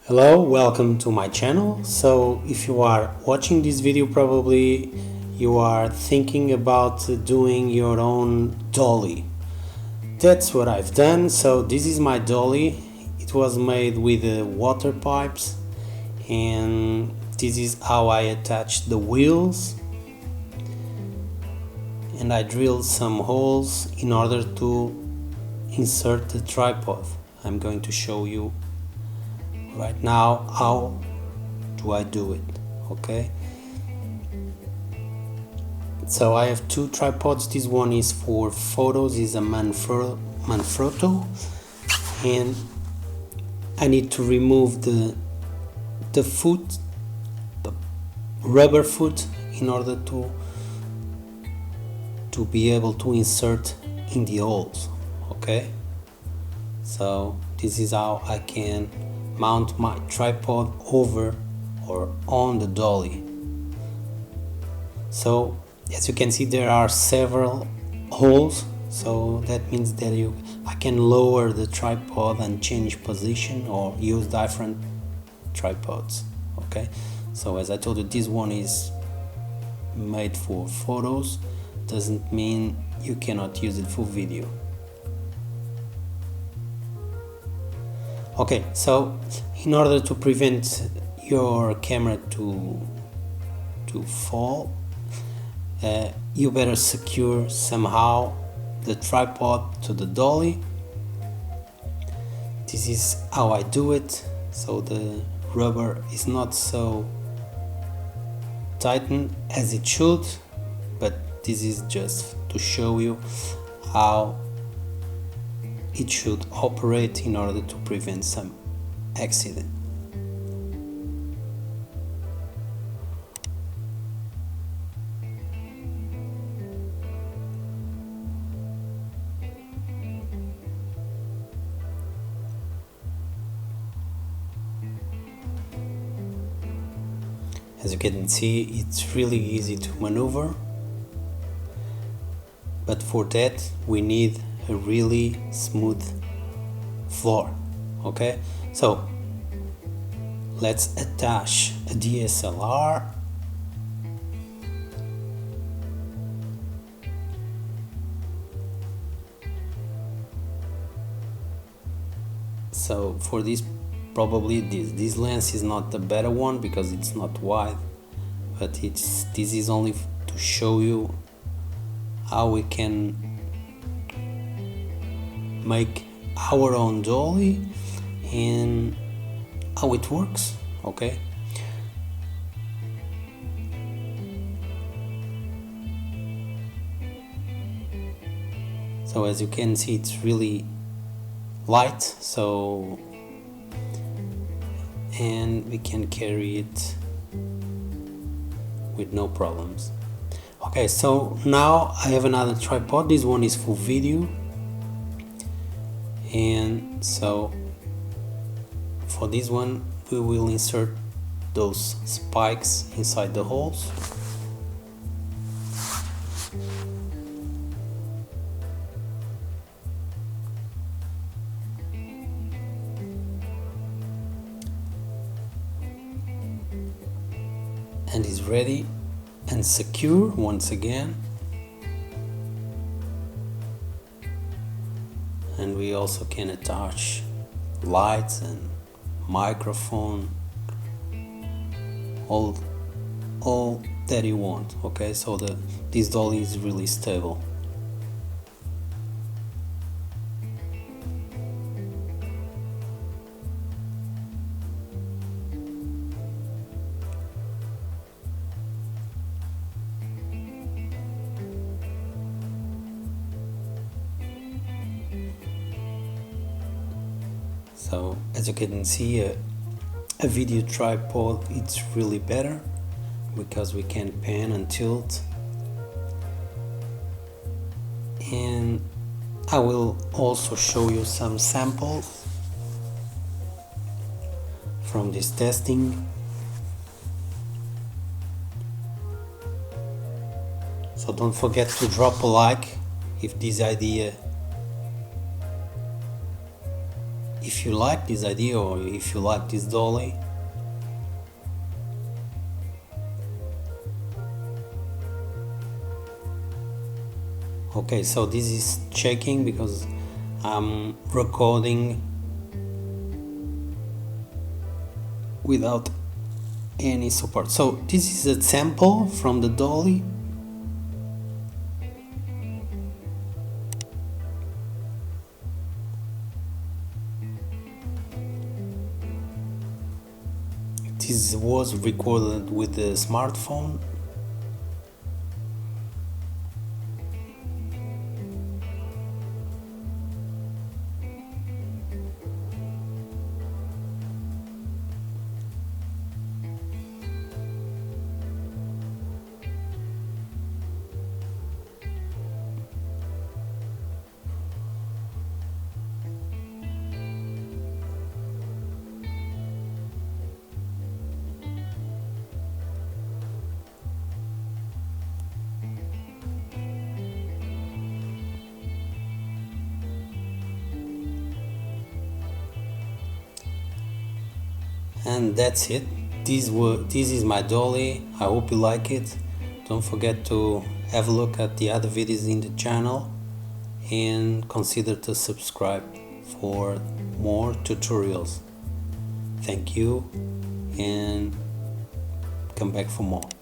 Hello, welcome to my channel. So if you are watching this video, probably you are thinking about doing your own dolly. That's what I've done. So this is my dolly. It was made with water pipes, and this is how I attached the wheels, and I drilled some holes in order to insert the tripod. I'm going to show you right now how do I do it. Okay, so I have two tripods. This one is for photos, is a Manfrotto, and I need to remove the foot, the rubber foot, in order to be able to insert in the holes. Okay, so this is how I can mount my tripod over or on the dolly. So as you can see, there are several holes, so that means that I can lower the tripod and change position or use different tripods. Okay, so as I told you, this one is made for photos, doesn't mean you cannot use it for video. Okay, so in order to prevent your camera to fall, you better secure somehow the tripod to the dolly. This is how I do it, so the rubber is not so tightened as it should, but this is just to show you how it should operate in order to prevent some accident. As you can see, it's really easy to maneuver, but for that we need a really smooth floor. Okay, so let's attach a DSLR. So for this, probably this lens is not the better one because it's not wide, but this is only to show you how we can make our own dolly and how it works. Okay, so as you can see, it's really light, so and we can carry it with no problems. Okay, so now I have another tripod. This one is for video, and so for this one we will insert those spikes inside the holes. And is ready and secure once again. And we also can attach lights and microphone, all that you want. Okay, so this dolly is really stable. So as you can see, a video tripod, it's really better because we can pan and tilt. And I will also show you some samples from this testing. So don't forget to drop a like if this idea, if if you like this idea or if you like this dolly. Okay, so this is checking because I'm recording without any support. So this is a sample from the dolly. This was recorded with the smartphone. And that's it. This is my dolly. I hope you like it. Don't forget to have a look at the other videos in the channel and consider to subscribe for more tutorials. Thank you and come back for more.